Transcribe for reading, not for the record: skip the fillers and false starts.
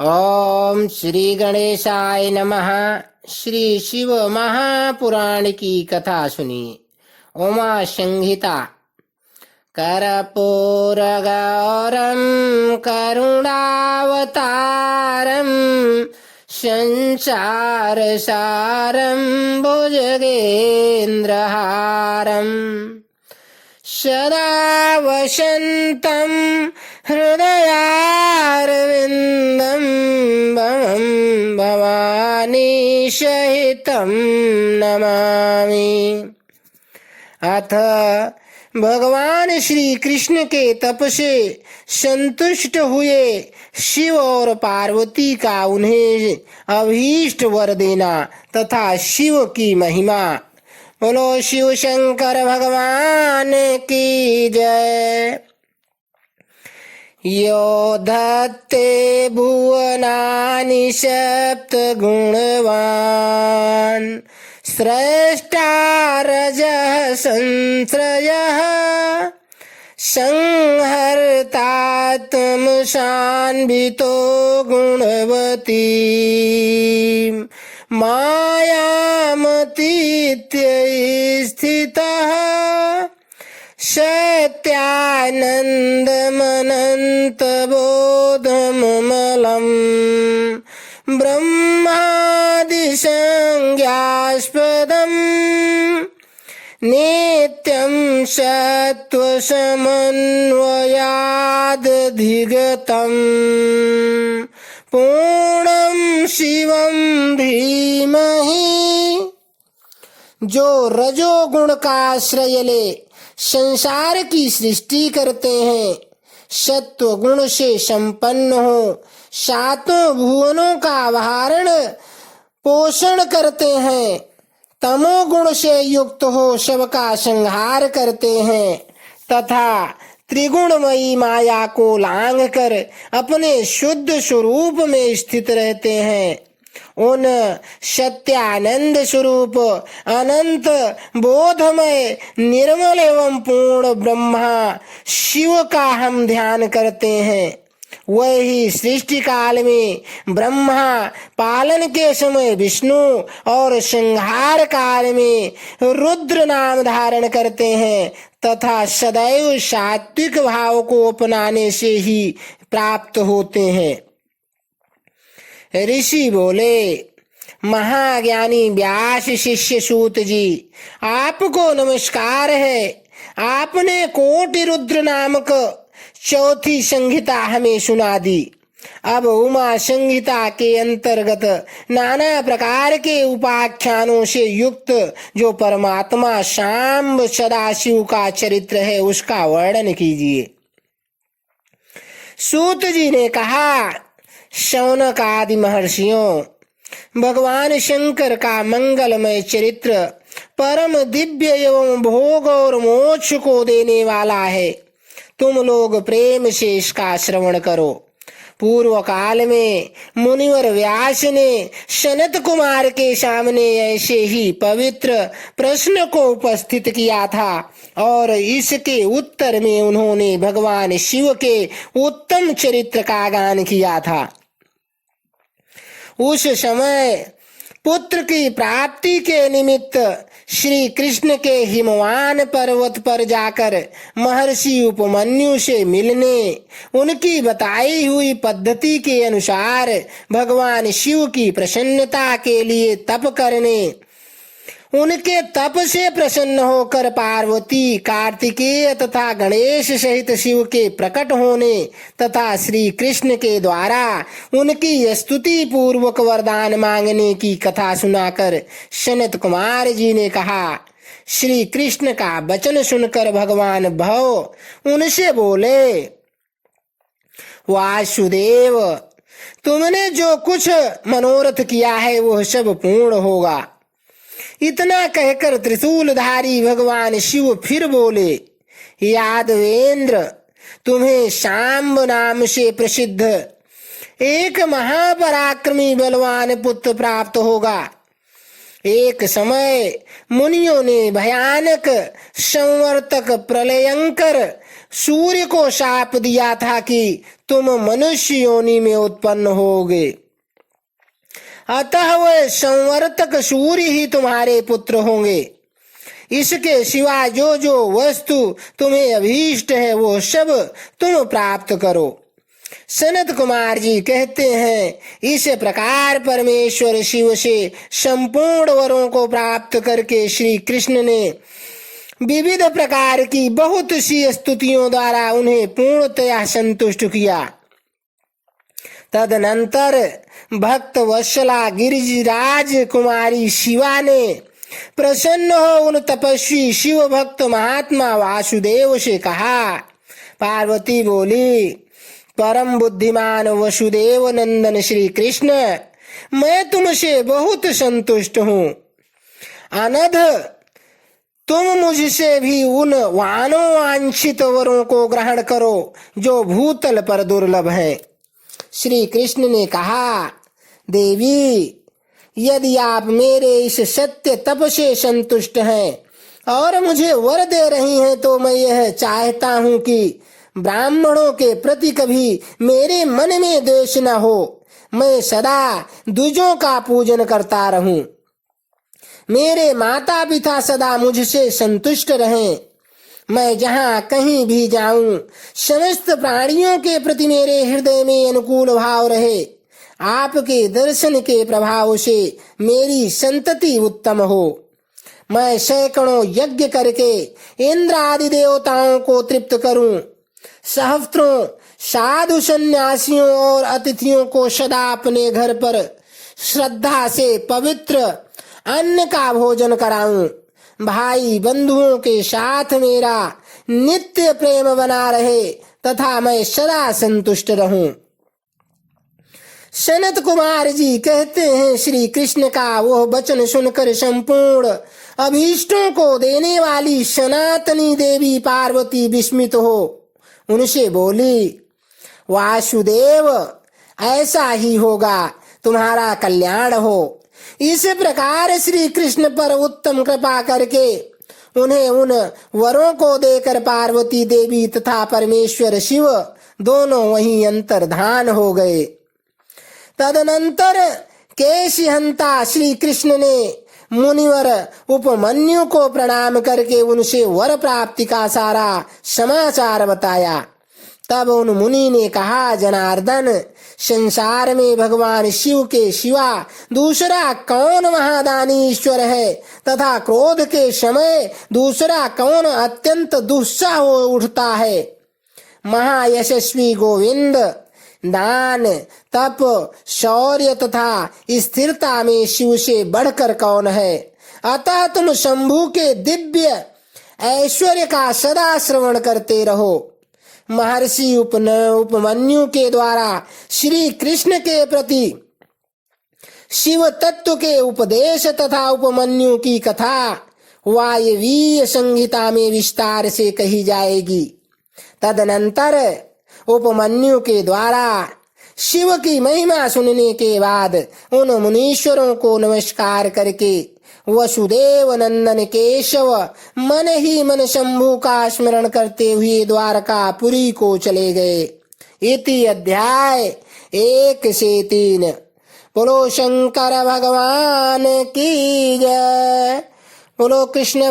ओम श्री गणेशाय नमः। श्री शिव महापुराण की कथा सुनिए। उमा संहिता। कर्पूरगौरं करुणावतारं संसारसारं भुजगेन्द्रहारम् सदा वसन्तं हृदयारविन्दं भवं भवानी सहितं नमामि। अथ भगवान श्री कृष्ण के तप से संतुष्ट हुए शिव और पार्वती का उन्हें अभीष्ट वर देना तथा शिव की महिमा। बोलो शिव शंकर भगवान की जय। यो धत्ते भुवनानि सप्त गुणवान् श्रेष्ठा रजः संश्रयः संहर्तात्मसान्वितो गुणवती मायामतीत्य स्थितः सत्यानन्दमनन्तबोधममलम् ब्रह्मादिसंज्ञास्पदम् नित्यं सत्त्वसमन्वयादधिगतम् पूर्णं शिवं धीमहि। जो रजोगुण का आश्रय ले संसार की सृष्टि करते हैं, सत्व गुण से संपन्न हो सातों भुवनों का आवारण पोषण करते हैं, तमोगुण से युक्त हो सबका संहार करते हैं तथा त्रिगुणमयी माया को लांघ कर अपने शुद्ध स्वरूप में स्थित रहते हैं, उन सत्यानंद स्वरूप अनंत बोधमय निर्मल एवं पूर्ण ब्रह्मा शिव का हम ध्यान करते हैं। वही सृष्टि काल में ब्रह्मा, पालन के समय विष्णु और संहार काल में रुद्र नाम धारण करते हैं तथा सदैव सात्विक भाव को अपनाने से ही प्राप्त होते हैं। ऋषि बोले, महाज्ञानी व्यास शिष्य सूत जी, आपको नमस्कार है। आपने कोटि रुद्र नामक चौथी संहिता हमें सुना दी। अब उमा संहिता के अंतर्गत नाना प्रकार के उपाख्यानों से युक्त जो परमात्मा शाम्ब सदाशिव का चरित्र है उसका वर्णन कीजिए। सूत जी ने कहा, शौनक आदि महर्षियों, भगवान शंकर का मंगलमय चरित्र परम दिव्य एवं भोग और मोक्ष को देने वाला है। तुम लोग प्रेम से इसका श्रवण करो। पूर्व काल में मुनिवर व्यास ने सनत कुमार के सामने ऐसे ही पवित्र प्रश्न को उपस्थित किया था और इसके उत्तर में उन्होंने भगवान शिव के उत्तम चरित्र का गान किया था। उस समय पुत्र की प्राप्ति के निमित्त श्री कृष्ण के हिमवान पर्वत पर जाकर महर्षि उपमन्यु से मिलने, उनकी बताई हुई पद्धति के अनुसार भगवान शिव की प्रसन्नता के लिए तप करने, उनके तप से प्रसन्न होकर पार्वती, कार्तिकेय तथा गणेश सहित शिव के प्रकट होने तथा श्री कृष्ण के द्वारा उनकी स्तुति पूर्वक वरदान मांगने की कथा सुनाकर सनत कुमार जी ने कहा। श्री कृष्ण का वचन सुनकर भगवान भव उनसे बोले, वासुदेव, तुमने जो कुछ मनोरथ किया है वह सब पूर्ण होगा। इतना कहकर त्रिशूलधारी भगवान शिव फिर बोले, यादवेंद्र, तुम्हें शाम्ब नाम से प्रसिद्ध एक महापराक्रमी बलवान पुत्र प्राप्त होगा। एक समय मुनियों ने भयानक संवर्तक प्रलयंकर सूर्य को शाप दिया था कि तुम मनुष्य योनि में उत्पन्न होगे। अतः वह संवर्तक सूर्य ही तुम्हारे पुत्र होंगे। इसके सिवा जो जो वस्तु तुम्हें अभीष्ट है वो सब तुम प्राप्त करो। सनत कुमार जी कहते हैं, इस प्रकार परमेश्वर शिव से संपूर्ण वरों को प्राप्त करके श्री कृष्ण ने विविध प्रकार की बहुत सी स्तुतियों द्वारा उन्हें पूर्णतया संतुष्ट किया। तदनंतर भक्त वत्सला गिरिराज कुमारी शिवा ने प्रसन्न हो उन तपस्वी शिव भक्त महात्मा वासुदेव से कहा। पार्वती बोली, परम बुद्धिमान वसुदेव नंदन श्री कृष्ण, मैं तुमसे बहुत संतुष्ट हूँ। अनध तुम मुझसे भी उन वांछित वरों को ग्रहण करो जो भूतल पर दुर्लभ हैं। श्री कृष्ण ने कहा, देवी, यदि आप मेरे इस सत्य तप से संतुष्ट हैं और मुझे वर दे रही हैं तो मैं यह चाहता हूँ कि ब्राह्मणों के प्रति कभी मेरे मन में द्वेष न हो। मैं सदा द्विजों का पूजन करता रहूं। मेरे माता पिता सदा मुझसे संतुष्ट रहें। मैं जहाँ कहीं भी जाऊं समस्त प्राणियों के प्रति मेरे हृदय में अनुकूल भाव रहे। आपके दर्शन के प्रभाव से मेरी संतति उत्तम हो। मैं सैकड़ों यज्ञ करके इंद्र आदि देवताओं को तृप्त करूं। सहस्त्रों साधु सन्यासियों और अतिथियों को सदा अपने घर पर श्रद्धा से पवित्र अन्न का भोजन कराऊं। भाई बंधुओं के साथ मेरा नित्य प्रेम बना रहे तथा मैं सदा संतुष्ट रहूं। सनत कुमार जी कहते हैं, श्री कृष्ण का वह वचन सुनकर संपूर्ण अभीष्टों को देने वाली सनातनी देवी पार्वती विस्मित हो उनसे बोली, वासुदेव, ऐसा ही होगा, तुम्हारा कल्याण हो। इस प्रकार श्री कृष्ण पर उत्तम कृपा करके उन्हें उन वरों को देकर पार्वती देवी तथा परमेश्वर शिव दोनों वहीं अंतर्धान हो गए। तदनंतर केशिहंता श्री कृष्ण ने मुनिवर उपमन्यु को प्रणाम करके उनसे वर प्राप्ति का सारा समाचार बताया। तब उन मुनि ने कहा, जनार्दन, संसार में भगवान शिव के सिवा दूसरा कौन महादानी ईश्वर है तथा क्रोध के समय दूसरा कौन अत्यंत दुस्साह हो उठता है। महायशस्वी गोविंद, दान, तप, शौर्य तथा स्थिरता में शिव से बढ़कर कौन है। अतः तुम शंभु के दिव्य ऐश्वर्य का सदा श्रवण करते रहो। महर्षि उपमन्यु के द्वारा श्री कृष्ण के प्रति शिव तत्व के उपदेश तथा उपमन्यु की कथा वायवीय संहिता में विस्तार से कही जाएगी। तदनंतर उपमन्यु के द्वारा शिव की महिमा सुनने के बाद उन मुनीश्वरों को नमस्कार करके वसुदेव नंदन केशव मन ही मन शंभु का स्मरण करते हुए द्वारकापुरी को चले गए। इति अध्याय 1 से 3। बोलो शंकर भगवान की जय। बोलो कृष्ण